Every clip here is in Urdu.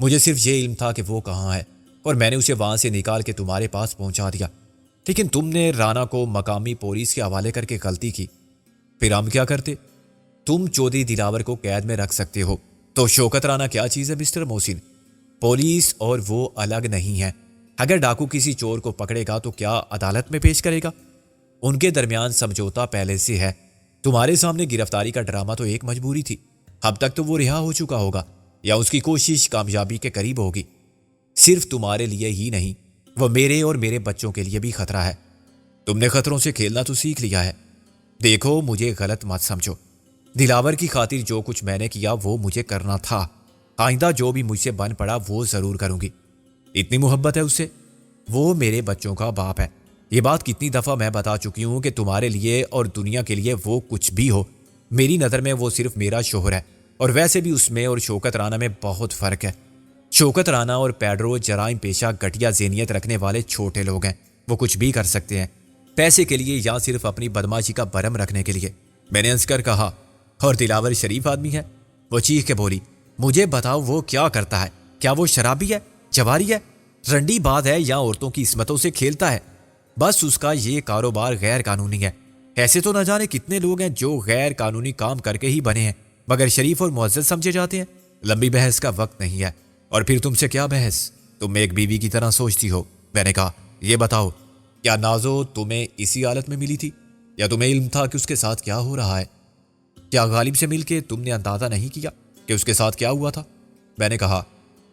مجھے صرف یہ علم تھا کہ وہ کہاں ہے اور میں نے اسے وہاں سے نکال کے تمہارے پاس پہنچا دیا، لیکن تم نے رانا کو مقامی پولیس کے حوالے کر کے غلطی کی۔ پھر ہم کیا کرتے؟ تم چودھری دلاور کو قید میں رکھ سکتے ہو، تو شوکت رانا کیا چیز ہے مسٹر محسن؟ پولیس اور وہ الگ نہیں ہے۔ اگر ڈاکو کسی چور کو پکڑے گا تو کیا عدالت میں پیش کرے گا؟ ان کے درمیان سمجھوتا پہلے سے ہے۔ تمہارے سامنے گرفتاری کا ڈرامہ تو ایک مجبوری تھی، اب تک تو وہ رہا ہو چکا ہوگا یا اس کی کوشش کامیابی کے قریب ہوگی۔ صرف تمہارے لیے ہی نہیں، وہ میرے اور میرے بچوں کے لیے بھی خطرہ ہے۔ تم نے خطروں سے کھیلنا تو سیکھ لیا ہے۔ دیکھو، مجھے غلط مت سمجھو، دلاور کی خاطر جو کچھ میں نے کیا وہ مجھے کرنا تھا، آئندہ جو بھی مجھ سے بن پڑا وہ ضرور کروں گی۔ اتنی محبت ہے اس سے، وہ میرے بچوں کا باپ ہے۔ یہ بات کتنی دفعہ میں بتا چکی ہوں کہ تمہارے لیے اور دنیا کے لیے وہ کچھ بھی ہو، میری نظر میں وہ صرف میرا شوہر ہے، اور ویسے بھی اس میں اور شوکت رانا میں بہت فرق ہے۔ شوکت رانا اور پیڈرو جرائم پیشہ گھٹیا ذہنیت رکھنے والے چھوٹے لوگ ہیں، وہ کچھ بھی کر سکتے ہیں، پیسے کے لیے یا صرف اپنی بدماشی کا برم رکھنے کے لیے۔ میں نے ہنس کر کہا، اور دلاور شریف آدمی ہے؟ وہ چیخ کے بولی، مجھے بتاؤ وہ کیا کرتا ہے؟ کیا وہ شرابی ہے، جواری ہے، رنڈی باز ہے یا عورتوں کی عصمتوں سے کھیلتا ہے؟ بس اس کا یہ کاروبار غیر قانونی ہے۔ ایسے تو نہ جانے کتنے لوگ ہیں جو غیر قانونی کام کر کے ہی بنے ہیں مگر شریف اور معزز سمجھے جاتے ہیں۔ لمبی بحث کا وقت نہیں ہے، اور پھر تم سے کیا بحث؟ تم ایک بیوی کی طرح سوچتی ہو۔ میں نے کہا، یہ بتاؤ، کیا نازو تمہیں اسی حالت میں ملی تھی، یا تمہیں علم تھا کہ اس کے ساتھ کیا ہو رہا ہے؟ کیا غالب سے مل کے تم نے اندازہ نہیں کیا کہ اس کے ساتھ کیا ہوا تھا؟ میں نے کہا،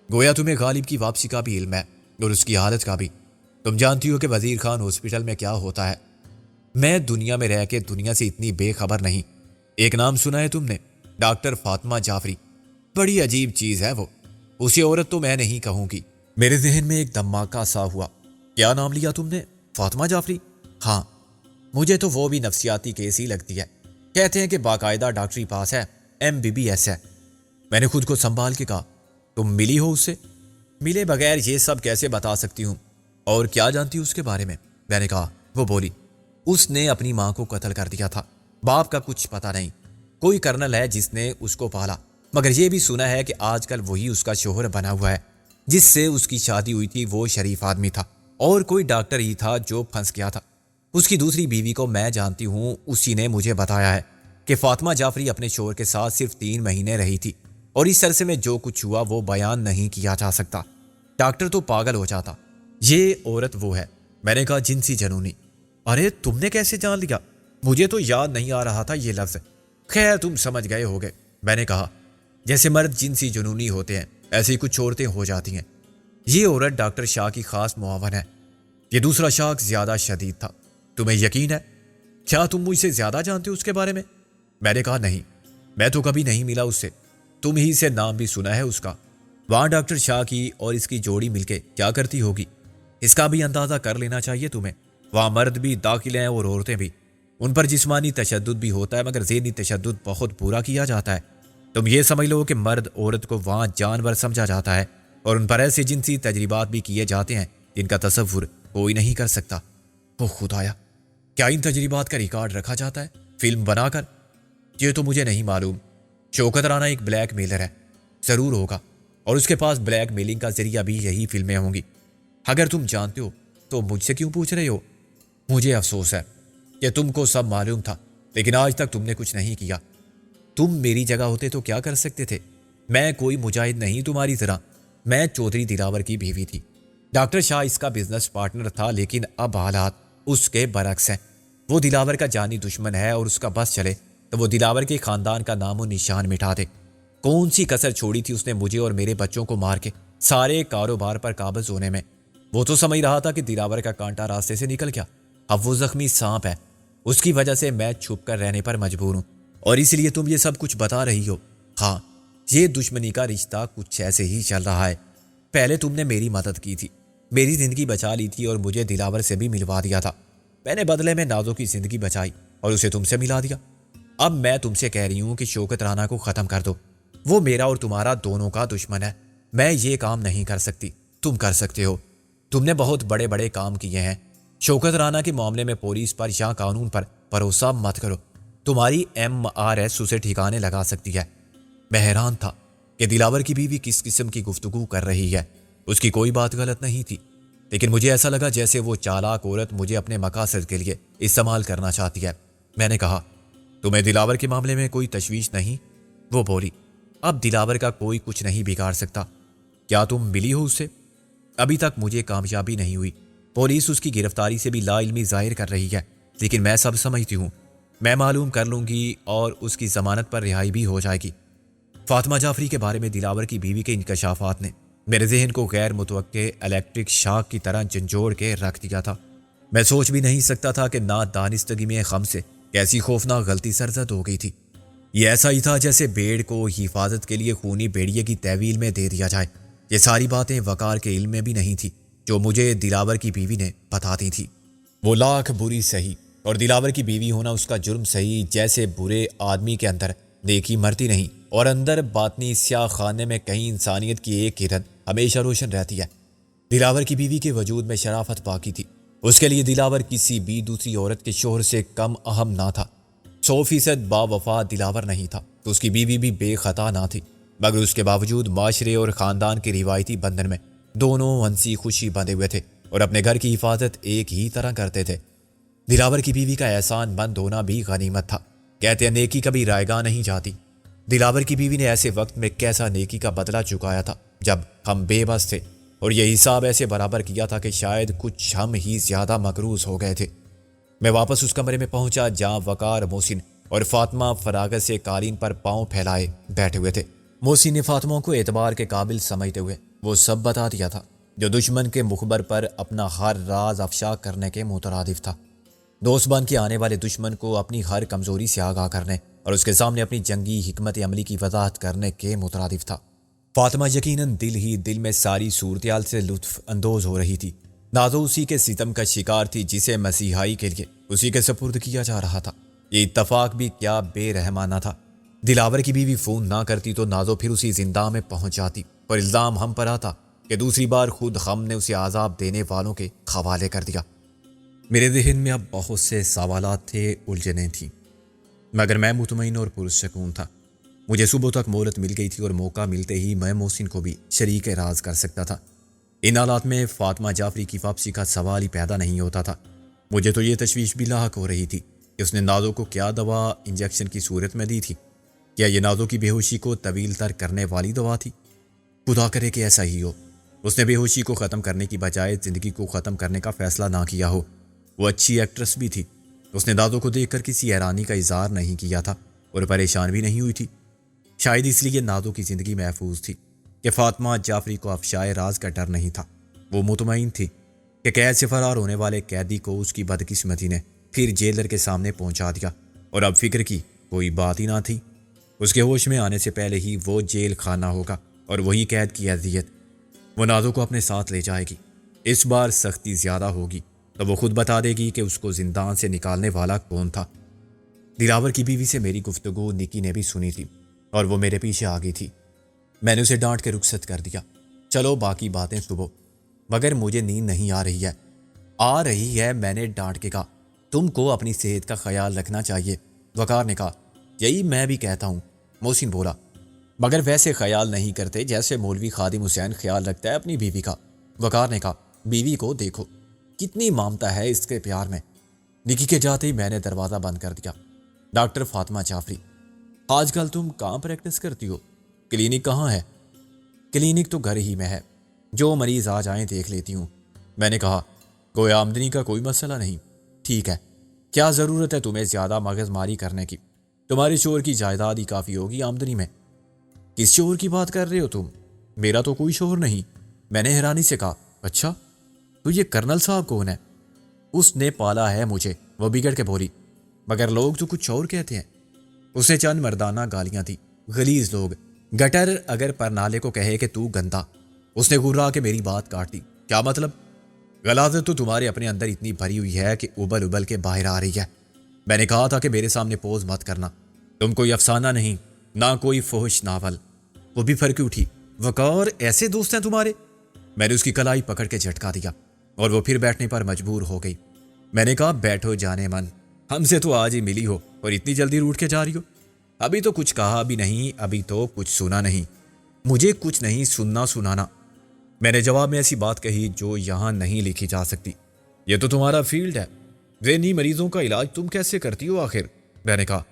گویا تمہیں غالب کی واپسی کا بھی علم ہے اور اس کی حالت کا بھی۔ تم جانتی ہو کہ وزیر خان ہاسپٹل میں کیا ہوتا ہے۔ میں دنیا میں رہ کے دنیا سے اتنی بے خبر نہیں۔ ایک نام سنا ہے تم نے؟ ڈاکٹر فاطمہ جعفری۔ بڑی عجیب چیز ہے وہ، اسی عورت تو میں نہیں کہوں گی۔ میرے ذہن میں ایک دھماکہ سا ہوا۔ کیا نام لیا تم نے؟ فاطمہ جعفری؟ ہاں، مجھے تو وہ بھی نفسیاتی کیس ہی لگتی ہے۔ کہتے ہیں کہ باقاعدہ ڈاکٹری پاس ہے، MBBS ہے۔ میں نے خود کو سنبھال کے کہا، تم ملی ہو اس سے؟ ملے بغیر یہ سب کیسے بتا سکتی ہوں؟ اور کیا جانتی ہوں اس کے بارے میں؟ میں نے کہا۔ وہ بولی، اس نے اپنی ماں کو قتل کر دیا تھا، باپ کا کچھ پتہ نہیں، کوئی کرنل ہے جس نے اس کو پالا، مگر یہ بھی سنا ہے کہ آج کل وہی اس کا شوہر بنا ہوا ہے۔ جس سے اس کی شادی ہوئی تھی وہ شریف آدمی تھا، اور کوئی ڈاکٹر ہی تھا جو پھنس گیا تھا۔ اس کی دوسری بیوی کو میں جانتی ہوں، اسی نے مجھے بتایا ہے کہ فاطمہ جعفری اپنے شوہر کے ساتھ صرف 3 مہینے رہی تھی، اور اس عرصے میں جو کچھ ہوا وہ بیان نہیں کیا جا سکتا۔ ڈاکٹر تو پاگل ہو جاتا۔ یہ عورت وہ ہے۔ میں نے کہا، جنسی جنونی۔ ارے تم نے کیسے جان لیا؟ مجھے تو یاد نہیں آ رہا تھا یہ لفظ۔ خیر تم سمجھ گئے ہوگے۔ میں نے کہا، جیسے مرد جنسی جنونی ہوتے ہیں ایسے ہی کچھ عورتیں ہو جاتی ہیں۔ یہ عورت ڈاکٹر شاہ کی خاص معاون ہے۔ یہ دوسرا شخص زیادہ شدید تھا۔ تمہیں یقین ہے؟ کیا تم مجھ سے زیادہ جانتے ہو اس کے بارے میں؟ میں نے کہا، نہیں، میں تو کبھی نہیں ملا اس سے، تم ہی سے نام بھی سنا ہے اس کا۔ وہاں ڈاکٹر شاہ کی اور اس کی جوڑی مل کے کیا کرتی ہوگی، اس کا بھی اندازہ کر لینا چاہیے تمہیں۔ وہاں مرد بھی داخل ہیں اور عورتیں بھی۔ ان پر جسمانی تشدد بھی ہوتا ہے مگر ذہنی تشدد بہت برا کیا جاتا ہے۔ تم یہ سمجھ لو کہ مرد عورت کو وہاں جانور سمجھا جاتا ہے، اور ان پر ایسے جنسی تجربات بھی کیے جاتے ہیں جن کا تصور کوئی نہیں کر سکتا۔ او خدایا، کیا ان تجربات کا ریکارڈ رکھا جاتا ہے فلم بنا کر؟ یہ تو مجھے نہیں معلوم۔ شوکت رانا ایک بلیک میلر ہے، ضرور ہوگا، اور اس کے پاس بلیک میلنگ کا ذریعہ بھی یہی فلمیں ہوں گی۔ اگر تم جانتے ہو تو مجھ سے کیوں پوچھ رہے ہو؟ مجھے افسوس ہے کہ تم کو سب معلوم تھا لیکن آج تک تم نے کچھ نہیں کیا۔ تم میری جگہ ہوتے تو کیا کر سکتے تھے؟ میں کوئی مجاہد نہیں تمہاری طرح، میں چودھری دلاور کی بیوی تھی۔ ڈاکٹر شاہ اس کا بزنس پارٹنر تھا، لیکن اب حالات اس کے برعکس ہیں۔ وہ دلاور کا جانی دشمن ہے، اور اس کا بس چلے تو وہ دلاور کے خاندان کا نام و نشان مٹا دے۔ کون سی کسر چھوڑی تھی اس نے مجھے اور میرے بچوں کو مار کے سارے کاروبار پر قابض ہونے میں؟ وہ تو سمجھ رہا تھا کہ دلاور کا کانٹا راستے سے نکل گیا، اب وہ زخمی سانپ ہے۔ اس کی وجہ سے میں چھپ کر رہنے پر مجبور ہوں، اور اس لیے تم یہ سب کچھ بتا رہی ہو۔ ہاں، یہ دشمنی کا رشتہ کچھ ایسے ہی چل رہا ہے۔ پہلے تم نے میری مدد کی تھی، میری زندگی بچا لی تھی اور مجھے دلاور سے بھی ملوا دیا تھا۔ میں نے بدلے میں نازو کی زندگی بچائی اور اسے تم سے ملا دیا۔ اب میں تم سے کہہ رہی ہوں کہ شوکت رانا کو ختم کر دو۔ وہ میرا اور تمہارا دونوں کا دشمن ہے۔ میں یہ کام نہیں کر سکتی، تم کر سکتے ہو۔ تم نے بہت بڑے بڑے کام کیے ہیں۔ شوکت رانا کے معاملے میں پولیس پر یا قانون پر بھروسہ مت کرو، تمہاری MRS اسے ٹھکانے لگا سکتی ہے۔ میں حیران تھا کہ دلاور کی بیوی کس قسم کی گفتگو کر رہی ہے۔ اس کی کوئی بات غلط نہیں تھی، لیکن مجھے ایسا لگا جیسے وہ چالاک عورت مجھے اپنے مقاصد کے لیے استعمال کرنا چاہتی ہے۔ میں نے کہا، تمہیں دلاور کے معاملے میں کوئی تشویش نہیں؟ وہ بولی، اب دلاور کا کوئی کچھ نہیں بگاڑ سکتا۔ کیا تم ملی ہو اس سے؟ ابھی تک مجھے کامیابی نہیں ہوئی۔ پولیس اس کی گرفتاری سے بھی لا علمی ظاہر کر رہی ہے، لیکن میں سب سمجھتی ہوں، میں معلوم کر لوں گی اور اس کی ضمانت پر رہائی بھی ہو جائے گی۔ فاطمہ جعفری کے بارے میں دلاور کی بیوی کے انکشافات نے میرے ذہن کو غیر متوقع الیکٹرک شاک کی طرح جھنجھوڑ کے رکھ دیا تھا۔ میں سوچ بھی نہیں سکتا تھا کہ نادانستگی میں غم سے کیسی خوفناک غلطی سرزد ہو گئی تھی۔ یہ ایسا ہی تھا جیسے بھیڑ کو حفاظت کے لیے خونی بھیڑیے کی تحویل میں دے دیا جائے۔ یہ ساری باتیں وقار کے علم میں بھی نہیں تھی جو مجھے دلاور کی بیوی نے بتا دی تھی۔ وہ لاکھ بری سہی اور دلاور کی بیوی ہونا اس کا جرم سہی، جیسے برے آدمی کے اندر نیکی مرتی نہیں اور اندر باطنی سیاہ خانے میں کہیں انسانیت کی ایک کرن ہمیشہ روشن رہتی ہے۔ دلاور کی بیوی کے وجود میں شرافت باقی تھی۔ اس کے لیے دلاور کسی بھی دوسری عورت کے شوہر سے کم اہم نہ تھا۔ 100% با وفا دلاور نہیں تھا تو اس کی بیوی بھی بے خطا نہ تھی، مگر اس کے باوجود معاشرے اور خاندان کے روایتی بندھن میں دونوں ہنسی خوشی بندھے ہوئے تھے اور اپنے گھر کی حفاظت ایک ہی طرح کرتے تھے۔ دلاور کی بیوی کا احسان مند ہونا بھی غنیمت تھا۔ کہتے ہیں نیکی کبھی رائیگاں نہیں جاتی۔ دلاور کی بیوی نے ایسے وقت میں کیسا نیکی کا بدلہ چکایا تھا جب ہم بے بس تھے، اور یہ حساب ایسے برابر کیا تھا کہ شاید کچھ ہم ہی زیادہ مقروض ہو گئے تھے۔ میں واپس اس کمرے میں پہنچا جہاں وقار، محسن اور فاطمہ فراغت سے قالین پر پاؤں پھیلائے بیٹھے ہوئے تھے۔ محسن نے فاطمہ کو اعتبار کے قابل سمجھتے ہوئے وہ سب بتا دیا تھا جو دشمن کے مخبر پر اپنا ہر راز افشا کرنے کے مترادف تھا۔ دوست بن کے آنے والے دشمن کو اپنی ہر کمزوری سے آگاہ کرنے اور اس کے سامنے اپنی جنگی حکمت عملی کی وضاحت کرنے کے مترادف تھا۔ فاطمہ یقیناً دل ہی دل میں ساری صورتحال سے لطف اندوز ہو رہی تھی۔ نازو اسی کے ستم کا شکار تھی جسے مسیحائی کے لیے اسی کے سپرد کیا جا رہا تھا۔ یہ اتفاق بھی کیا بے رحمانہ تھا۔ دلاور کی بیوی فون نہ کرتی تو نازو پھر اسی زندہ میں پہنچ جاتی اور الزام ہم پر آتا کہ دوسری بار خود ہم نے اسے عذاب دینے والوں کے حوالے کر دیا۔ میرے ذہن میں اب بہت سے سوالات تھے، الجھنیں تھیں، مگر میں مطمئن اور پرسکون تھا۔ مجھے صبح تک مہلت مل گئی تھی اور موقع ملتے ہی میں محسن کو بھی شریک راز کر سکتا تھا۔ ان حالات میں فاطمہ جعفری کی واپسی کا سوال ہی پیدا نہیں ہوتا تھا۔ مجھے تو یہ تشویش بھی لاحق ہو رہی تھی کہ اس نے نازو کو کیا دوا انجیکشن کی صورت میں دی تھی۔ کیا یہ نازو کی بے ہوشی کو طویل تر کرنے والی دوا تھی؟ خدا کرے کہ ایسا ہی ہو۔ اس نے بے ہوشی کو ختم کرنے کی بجائے زندگی کو ختم کرنے کا فیصلہ نہ کیا ہو۔ وہ اچھی ایکٹریس بھی تھی۔ اس نے نازو کو دیکھ کر کسی حیرانی کا اظہار نہیں کیا تھا اور پریشان بھی نہیں ہوئی تھی۔ شاید اس لیے نازو کی زندگی محفوظ تھی کہ فاطمہ جعفری کو افشائے راز کا ڈر نہیں تھا۔ وہ مطمئن تھی کہ قید سے فرار ہونے والے قیدی کو اس کی بدقسمتی نے پھر جیلر کے سامنے پہنچا دیا اور اب فکر کی کوئی بات ہی نہ تھی۔ اس کے ہوش میں آنے سے پہلے ہی وہ جیل خانہ ہوگا اور وہی قید کی اذیت وہ نازو کو اپنے ساتھ لے جائے گی۔ اس بار سختی زیادہ ہوگی تو وہ خود بتا دے گی کہ اس کو زندان سے نکالنے والا کون تھا۔ دلاور کی بیوی سے میری گفتگو نکی نے بھی سنی تھی اور وہ میرے پیچھے آ گئی تھی۔ میں نے اسے ڈانٹ کے رخصت کر دیا، چلو باقی باتیں صبح، مگر مجھے نیند نہیں آ رہی ہے۔ میں نے ڈانٹ کے کہا، تم کو اپنی صحت کا خیال رکھنا چاہیے۔ وقار نے کہا، یہی میں بھی کہتا ہوں۔ محسن بولا، مگر ویسے خیال نہیں کرتے جیسے مولوی خادم حسین خیال رکھتا ہے اپنی بیوی کا۔ وقار نے کہا، بیوی کو دیکھو کتنی مامتا ہے اس کے پیار میں۔ نکی کے جاتے ہی میں نے دروازہ بند کر دیا۔ ڈاکٹر فاطمہ جعفری، آج کل تم کہاں پریکٹس کرتی ہو؟ کلینک کہاں ہے؟ کلینک تو گھر ہی میں ہے، جو مریض آ جائیں دیکھ لیتی ہوں۔ میں نے کہا، کوئی آمدنی کا کوئی مسئلہ نہیں؟ ٹھیک ہے، کیا ضرورت ہے تمہیں زیادہ مغز ماری کرنے کی؟ تمہارے شوہر کی جائیداد ہی کافی ہوگی آمدنی میں۔ کس شوہر کی بات کر رہے ہو تم؟ میرا تو کوئی شوہر نہیں۔ میں نے حیرانی سے کہا، اچھا تو یہ کرنل صاحب کون ہے؟ اس نے پالا ہے مجھے، وہ بگڑ کے بولی، مگر لوگ تو کچھ اور کہتے ہیں۔ اسے چند مردانہ گالیاں تھی۔ غلیظ لوگ، گٹر اگر پرنالے کو کہے کہ تو گندا۔ اس نے گرا کے میری بات کاٹ دی۔ کیا مطلب؟ غلاظت تو تمہارے اپنے اندر اتنی بھری ہوئی ہے کہ ابل ابل کے باہر آ رہی ہے۔ میں نے کہا تھا کہ میرے سامنے پوز مت کرنا۔ تم کوئی افسانہ نہیں، نہ کوئی فحش ناول۔ وہ بھی پھر کے اٹھی۔ وقار، ایسے دوست ہیں تمہارے؟ میں نے اس کی کلائی پکڑ کے جھٹکا دیا اور وہ پھر بیٹھنے پر مجبور ہو گئی۔ میں نے کہا، بیٹھو جانے من، ہم سے تو آج ہی ملی ہو اور اتنی جلدی روٹ کے جا رہی ہو۔ ابھی تو کچھ کہا بھی نہیں، ابھی تو کچھ سنا نہیں۔ مجھے کچھ نہیں سننا سنانا۔ میں نے جواب میں ایسی بات کہی جو یہاں نہیں لکھی جا سکتی۔ یہ تو تمہارا فیلڈ ہے، ذہنی مریضوں کا علاج تم کیسے کرتی ہو آخر؟ میں نے کہا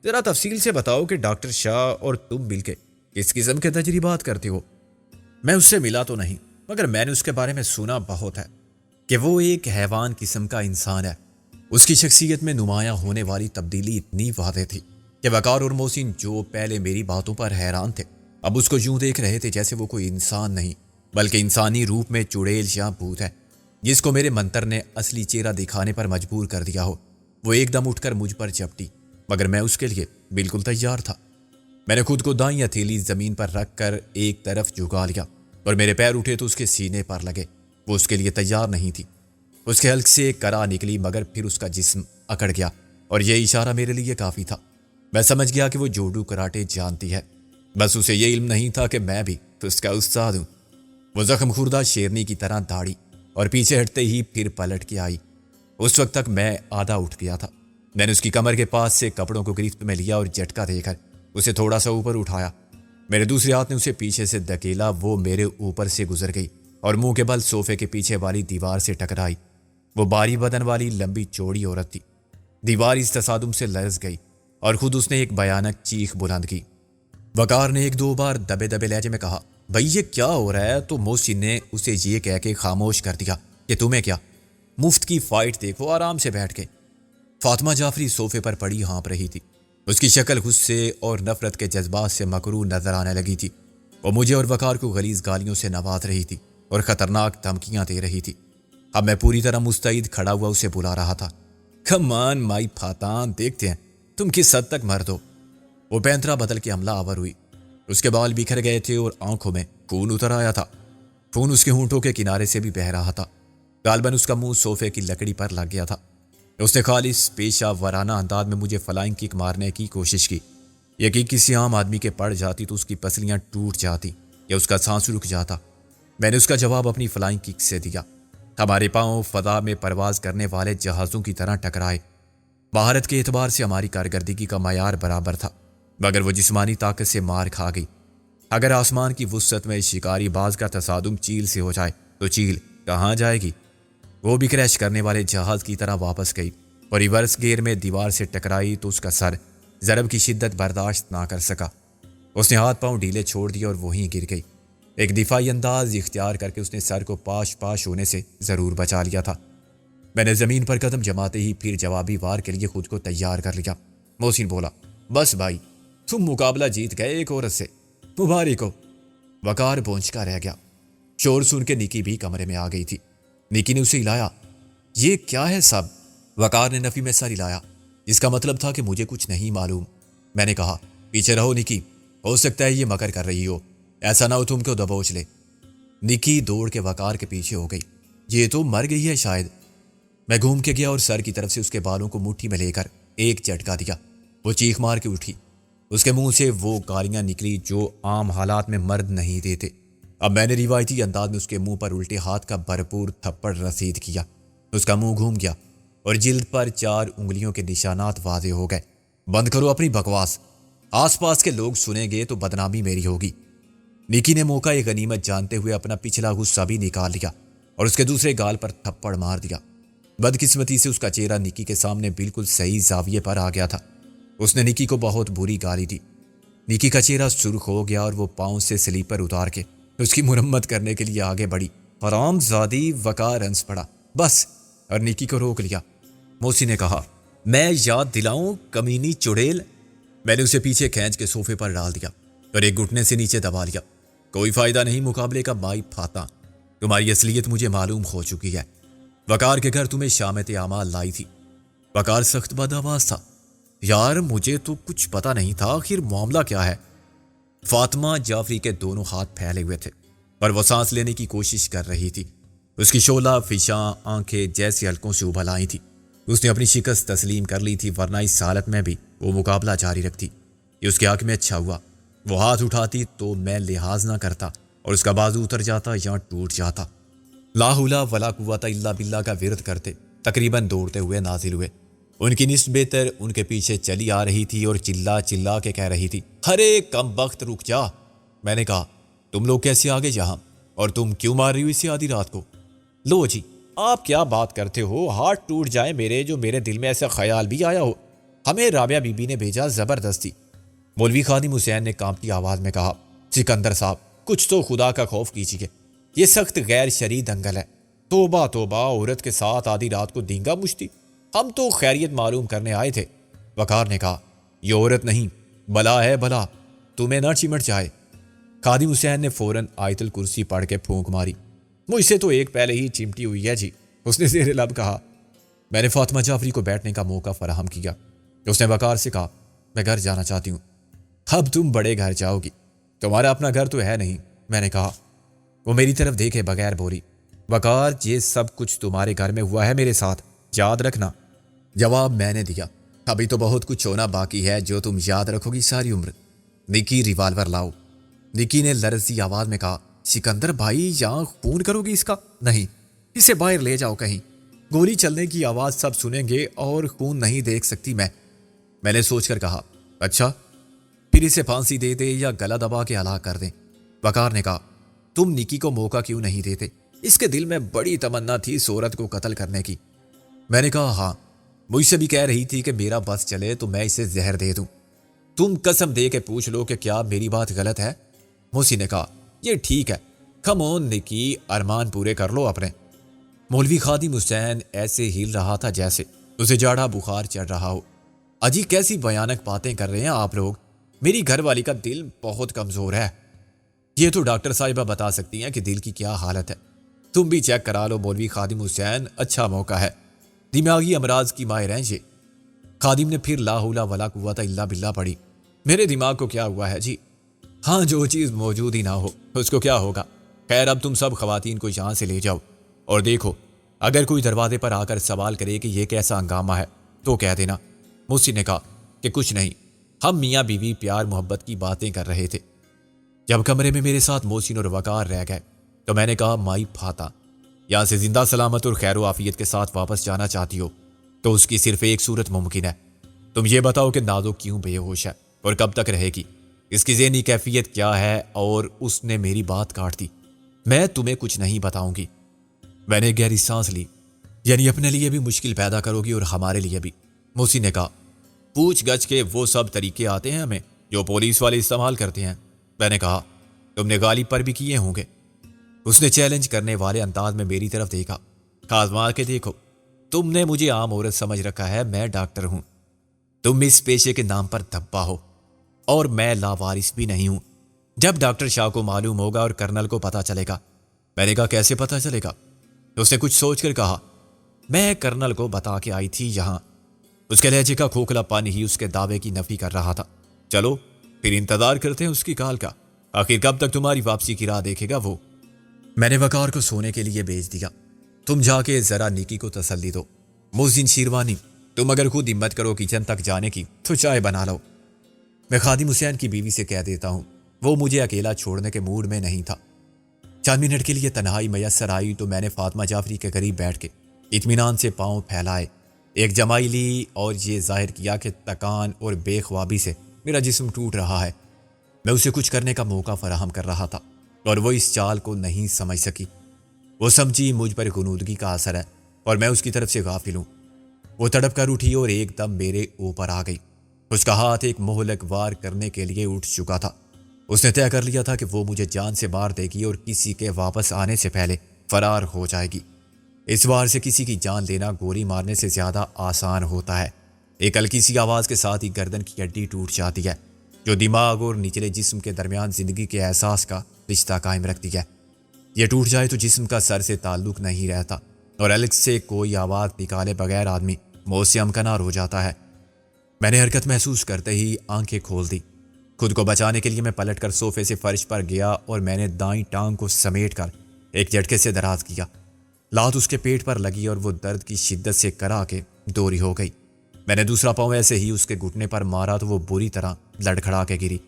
ذرا تفصیل سے بتاؤ کہ ڈاکٹر شاہ اور تم مل کے کس قسم کے تجربات کرتے ہو؟ میں اس سے ملا تو نہیں، مگر میں نے اس کے بارے میں سنا بہت ہے کہ وہ ایک حیوان قسم کا انسان ہے۔ اس کی شخصیت میں نمایاں ہونے والی تبدیلی اتنی واضح تھی کہ وقار اور محسن، جو پہلے میری باتوں پر حیران تھے، اب اس کو یوں دیکھ رہے تھے جیسے وہ کوئی انسان نہیں بلکہ انسانی روپ میں چڑیل یا بھوت ہے، جس کو میرے منتر نے اصلی چہرہ دکھانے پر مجبور کر دیا ہو۔ وہ ایک دم اٹھ کر مجھ پر جھپٹی، مگر میں اس کے لیے بالکل تیار تھا۔ میں نے خود کو دائیں ہتھیلی زمین پر رکھ کر ایک طرف جھکا لیا اور میرے پیر اٹھے تو اس کے سینے پر لگے۔ وہ اس کے لیے تیار نہیں تھی۔ اس کے حلق سے کرا نکلی، مگر پھر اس کا جسم اکڑ گیا اور یہ اشارہ میرے لیے کافی تھا۔ میں سمجھ گیا کہ وہ جوڈو کراٹے جانتی ہے، بس اسے یہ علم نہیں تھا کہ میں بھی اس کا استاد ہوں۔ وہ زخم خوردہ شیرنی کی طرح داڑھی اور پیچھے ہٹتے ہی پھر پلٹ کے آئی۔ اس وقت تک میں آدھا اٹھ گیا تھا۔ میں نے اس کی کمر کے پاس سے کپڑوں کو گرفت میں لیا اور جھٹکا دے کر اسے تھوڑا سا اوپر اٹھایا۔ میرے دوسرے ہاتھ نے اسے پیچھے سے دھکیلا، وہ میرے اوپر سے گزر گئی اور منہ کے بل صوفے کے پیچھے والی دیوار سے ٹکرائی۔ وہ باری بدن والی لمبی چوڑی عورت تھی۔ دیوار اس تصادم سے لرز گئی اور خود اس نے ایک بھیانک چیخ بلند کی۔ وقار نے ایک دو بار دبے دبے لہجے میں کہا بھائی یہ کیا ہو رہا ہے؟ تو محسن نے اسے یہ کہہ کے خاموش کر دیا کہ تمہیں کیا، مفت کی فائٹ دیکھو آرام سے بیٹھ کے۔ فاطمہ جعفری صوفے پر پڑی ہانپ رہی تھی۔ اس کی شکل غصے اور نفرت کے جذبات سے مکرو نظر آنے لگی تھی۔ وہ مجھے اور وقار کو غلیظ گالیوں سے نواز رہی تھی اور خطرناک دھمکیاں دے رہی تھی۔ اب میں پوری طرح مستعد کھڑا ہوا اسے بلا رہا تھا۔ کم آن مائی پھاتان، دیکھتے ہیں تم کس حد تک مرد ہو۔ وہ پینترا بدل کے حملہ آور ہوئی۔ اس کے بال بکھر گئے تھے اور آنکھوں میں خون اتر آیا تھا۔ خون اس کے ہونٹوں کے کنارے سے بھی بہہ رہا تھا۔ غالباً اس کا منہ صوفے کی لکڑی پر لگ گیا تھا۔ اس نے خالص پیشہ ورانہ انداز میں مجھے فلائنگ کک مارنے کی کوشش کی۔ یہ کک کسی عام آدمی کے پڑ جاتی تو اس کی پسلیاں ٹوٹ جاتی یا اس کا سانس رک جاتا۔ میں نے اس کا جواب اپنی فلائنگ کک سے دیا۔ ہمارے پاؤں فضا میں پرواز کرنے والے جہازوں کی طرح ٹکرائے۔ مہارت کے اعتبار سے ہماری کارکردگی کا معیار برابر تھا، مگر وہ جسمانی طاقت سے مار کھا گئی۔ اگر آسمان کی وسعت میں شکاری باز کا تصادم چیل سے ہو جائے تو چیل کہاں جائے گی؟ وہ بھی کریش کرنے والے جہاز کی طرح واپس گئی اور ریورس گیئر میں دیوار سے ٹکرائی تو اس کا سر ضرب کی شدت برداشت نہ کر سکا۔ اس نے ہاتھ پاؤں ڈھیلے چھوڑ دیا اور وہیں گر گئی۔ ایک دفاعی انداز اختیار کر کے اس نے سر کو پاش پاش ہونے سے ضرور بچا لیا تھا۔ میں نے زمین پر قدم جماتے ہی پھر جوابی وار کے لیے خود کو تیار کر لیا۔ محسن بولا بس بھائی، تم مقابلہ جیت گئے ایک عورت سے، مبارک ہو۔ وقار پہنچ رہ گیا۔ شور سن کے نکی بھی کمرے میں آ گئی تھی۔ نکی نے اسے ہلایا۔ یہ کیا ہے سب؟ وقار نے نفی میں سر ہلایا، جس کا مطلب تھا کہ مجھے کچھ نہیں معلوم۔ میں نے کہا پیچھے رہو نکی، ہو سکتا ہے یہ مکر کر رہی ہو، ایسا نہ ہو تم کو دبوچ لے۔ نکی دوڑ کے وقار کے پیچھے ہو گئی۔ یہ تو مر گئی ہے شاید۔ میں گھوم کے گیا اور سر کی طرف سے اس کے بالوں کو مٹھی میں لے کر ایک جھٹکا دیا۔ وہ چیخ مار کے اٹھی۔ اس کے منہ سے وہ گالیاں نکلی جو عام حالات میں مرد نہیں دیتے۔ اب میں نے روایتی انداز میں اس کے منہ پر الٹے ہاتھ کا بھرپور تھپڑ رسید کیا۔ اس کا منہ گھوم گیا اور جلد پر 4 انگلیوں کے نشانات واضح ہو گئے۔ بند کرو اپنی بکواس، آس پاس کے لوگ سنیں گے تو بدنامی میری ہوگی۔ نکی نے موقع غنیمت جانتے ہوئے اپنا پچھلا غصہ بھی نکال لیا اور اس کے دوسرے گال پر تھپڑ مار دیا۔ بدقسمتی سے اس کا چہرہ نکی کے سامنے بالکل صحیح زاویے پر آ گیا تھا۔ اس نے نکی کو بہت بری گالی دی۔ نکی کا چہرہ سرخ ہو گیا اور وہ پاؤں سے سلیپر اتار کے اس کی مرمت کرنے کے لیے آگے بڑھی۔ حرام زادی! وقار ہنس پڑا بس، اور نکی کو روک لیا۔ محسن نے کہا میں یاد دلاؤں کمینی چڑیل؟ میں نے اسے پیچھے کھینچ کے صوفے پر ڈال دیا اور ایک گھٹنے سے نیچے دبا لیا۔ کوئی فائدہ نہیں مقابلے کا مائی پھاتا، تمہاری اصلیت مجھے معلوم ہو چکی ہے۔ وقار کے گھر تمہیں شامت اعمال لائی تھی۔ وقار سخت بدآواز تھا۔ یار مجھے تو کچھ پتا نہیں تھا، آخر معاملہ کیا ہے؟ فاطمہ جعفری کے دونوں ہاتھ پھیلے ہوئے تھے اور وہ سانس لینے کی کوشش کر رہی تھی۔ اس کی شعلہ فشاں آنکھیں جیسے حلقوں سے ابھل آئی تھی۔ اس نے اپنی شکست تسلیم کر لی تھی، ورنہ اس حالت میں بھی وہ مقابلہ جاری رکھتی۔ یہ اس کے حق میں اچھا ہوا۔ وہ ہاتھ اٹھاتی تو میں لحاظ نہ کرتا اور اس کا بازو اتر جاتا یا ٹوٹ جاتا۔ لا حول ولا قوت الا باللہ کا ورد کرتے تقریباً دوڑتے ہوئے نازل ہوئے۔ ان کی نسبت بہتر ان کے پیچھے چلی آ رہی تھی اور چلا چلا کے کہہ رہی تھی ارے کم بخت رک جا۔ میں نے کہا تم لوگ کیسے آ گئے یہاں؟ اور تم کیوں مار رہی ہو اسے آدھی رات کو؟ لو جی، آپ کیا بات کرتے ہو؟ ہاتھ ٹوٹ جائے میرے جو میرے دل میں ایسا خیال بھی آیا ہو۔ ہمیں رابعہ بی بی نے بھیجا زبردستی۔ مولوی خادم حسین نے کانپتی آواز میں کہا، سکندر صاحب کچھ تو خدا کا خوف کیجیے، یہ سخت غیر شرعی دنگل ہے۔ توبہ توبہ، عورت کے ساتھ آدھی رات کو دینگا مشتی؟ ہم تو خیریت معلوم کرنے آئے تھے۔ وقار نے کہا، یہ عورت نہیں، بلا ہے بلا، تمہیں نہ چمٹ جائے۔ خادم حسین نے فوراً آیت الکرسی پڑھ کے پھونک ماری۔ مجھ سے تو ایک پہلے ہی چمٹی ہوئی ہے جی، اس نے زیر لب کہا۔ میں نے فاطمہ جعفری کو بیٹھنے کا موقع فراہم کیا۔ اس نے وقار سے کہا، میں گھر جانا چاہتی ہوں۔ اب تم بڑے گھر جاؤ گی، تمہارا اپنا گھر تو ہے نہیں، میں نے کہا۔ وہ میری طرف دیکھے بغیر بولی، وقار یہ سب کچھ تمہارے گھر میں ہوا ہے میرے ساتھ، یاد رکھنا۔ جواب میں نے دیا، ابھی تو بہت کچھ ہونا باقی ہے جو تم یاد رکھو گی ساری عمر۔ نکی ریوالور لاؤ۔ نکی نے لرزتی آواز میں کہا، سکندر بھائی یہاں خون کرو گی اس کا؟ نہیں، اسے باہر لے جاؤ کہیں، گولی چلنے کی آواز سب سنیں گے اور خون نہیں دیکھ سکتی میں نے سوچ کر کہا، اچھا پھر اسے پھانسی دے دے یا گلا دبا کے ہلاک کر دیں۔ وقار نے کہا، تم نکی کو موقع کیوں نہیں دیتے؟ اس کے دل میں بڑی تمنا تھی صورت کو قتل کرنے کی۔ میں نے کہا، ہاں مجھ سے بھی کہہ رہی تھی کہ میرا بس چلے تو میں اسے زہر دے دوں۔ تم قسم دے کے پوچھ لو کہ کیا میری بات غلط ہے؟ موسی نے کہا، یہ ٹھیک ہے، کم آن نکی، ارمان پورے کر لو اپنے۔ مولوی خادم حسین ایسے ہل رہا تھا جیسے اسے جاڑا بخار چڑھ رہا ہو۔ اجی کیسی بھیانک باتیں کر رہے ہیں آپ لوگ، میری گھر والی کا دل بہت کمزور ہے۔ یہ تو ڈاکٹر صاحبہ بتا سکتی ہیں کہ دل کی کیا حالت ہے۔ تم بھی چیک کرا لو مولوی خادم حسین، اچھا موقع ہے، دماغی امراض کی ماہر ہیں یہ۔ خادم نے پھر لا حول ولا قوت الا باللہ پڑھی۔ میرے دماغ کو کیا ہوا ہے جی؟ ہاں جو چیز موجود ہی نہ ہو اس کو کیا ہوگا؟ خیر اب تم سب خواتین کو یہاں سے لے جاؤ، اور دیکھو اگر کوئی دروازے پر آ کر سوال کرے کہ یہ کیسا ہنگامہ ہے تو کہہ دینا۔ موسی نے کہا کہ کچھ نہیں، ہم میاں بیوی پیار محبت کی باتیں کر رہے تھے۔ جب کمرے میں میرے ساتھ محسن اور وقار رہ گئے تو میں نے کہا، مائی پھاتا، یہاں سے زندہ سلامت اور خیر و عافیت کے ساتھ واپس جانا چاہتی ہو تو اس کی صرف ایک صورت ممکن ہے۔ تم یہ بتاؤ کہ نازو کیوں بے ہوش ہے اور کب تک رہے گی، اس کی ذہنی کیفیت کیا ہے؟ اور اس نے میری بات کاٹ دی۔ میں تمہیں کچھ نہیں بتاؤں گی۔ میں نے گہری سانس لی، یعنی اپنے لیے بھی مشکل پیدا کرو گی اور ہمارے لیے بھی؟ موسی نے کہا، پوچھ گچھ کے وہ سب طریقے آتے ہیں ہمیں جو پولیس والے استعمال کرتے ہیں۔ میں نے کہا، تم نے غالب پر بھی کیے ہوں گے۔ اس نے چیلنج کرنے والے انداز میں میری طرف دیکھا، آزما کے دیکھو، تم نے مجھے عام عورت سمجھ رکھا ہے، میں ڈاکٹر ہوں، تم اس پیشے کے نام پر دھبا ہو، اور میں لاوارث بھی نہیں ہوں۔ جب ڈاکٹر شاہ کو معلوم ہوگا اور کرنل کو پتہ چلے گا۔ میں نے کہا، کیسے پتہ چلے گا؟ اس نے کچھ سوچ کر کہا، میں کرنل کو بتا کے آئی تھی یہاں۔ اس کے لہجے کا کھوکھلا پانی ہی اس کے دعوے کی نفی کر رہا تھا۔ چلو پھر انتظار کرتے ہیں اس کی کال کا، آخر کب تک تمہاری واپسی کی راہ دیکھے گا وہ۔ میں نے وقار کو سونے کے لیے بھیج دیا، تم جا کے ذرا نکی کو تسلی دو۔ محسن شیروانی، تم اگر خود ہمت کرو کچن تک جانے کی تو چائے بنا لو۔ میں خادم حسین کی بیوی سے کہہ دیتا ہوں، وہ مجھے اکیلا چھوڑنے کے موڈ میں نہیں تھا۔ چند منٹ کے لیے تنہائی میسر آئی تو میں نے فاطمہ جعفری کے قریب بیٹھ کے اطمینان سے پاؤں پھیلائے، ایک جمائی لی اور یہ ظاہر کیا کہ تکان اور بے خوابی سے میرا جسم ٹوٹ رہا ہے۔ میں اسے کچھ کرنے کا موقع فراہم کر رہا تھا اور وہ اس چال کو نہیں سمجھ سکی۔ وہ سمجھی مجھ پر غنودگی کا اثر ہے اور میں اس کی طرف سے غافل ہوں۔ وہ تڑپ کر اٹھی اور ایک دم میرے اوپر آ گئی۔ اس کا ہاتھ ایک مہلک وار کرنے کے لیے اٹھ چکا تھا۔ اس نے طے کر لیا تھا کہ وہ مجھے جان سے مار دے گی اور کسی کے واپس آنے سے پہلے فرار ہو جائے گی۔ اس وار سے کسی کی جان لینا گولی مارنے سے زیادہ آسان ہوتا ہے۔ ایک ہلکی سی آواز کے ساتھ ہی گردن کی ہڈی ٹوٹ جاتی ہے جو دماغ اور نچلے جسم کے درمیان زندگی کے احساس کا رشتہ قائم رکھتی ہے۔ یہ ٹوٹ جائے تو جسم کا سر سے تعلق نہیں رہتا اور الگ سے کوئی آواز نکالے بغیر آدمی موت سے امکنار ہو جاتا ہے۔ میں نے حرکت محسوس کرتے ہی آنکھیں کھول دی۔ خود کو بچانے کے لیے میں پلٹ کر صوفے سے فرش پر گیا اور میں نے دائیں ٹانگ کو سمیٹ کر ایک جھٹکے سے دراز کیا۔ لات اس کے پیٹ پر لگی اور وہ درد کی شدت سے کرا کے دوری ہو گئی۔ میں نے دوسرا پاؤں ایسے ہی اس کے گھٹنے پر مارا تو وہ بری طرح لڑکھڑا کے گری۔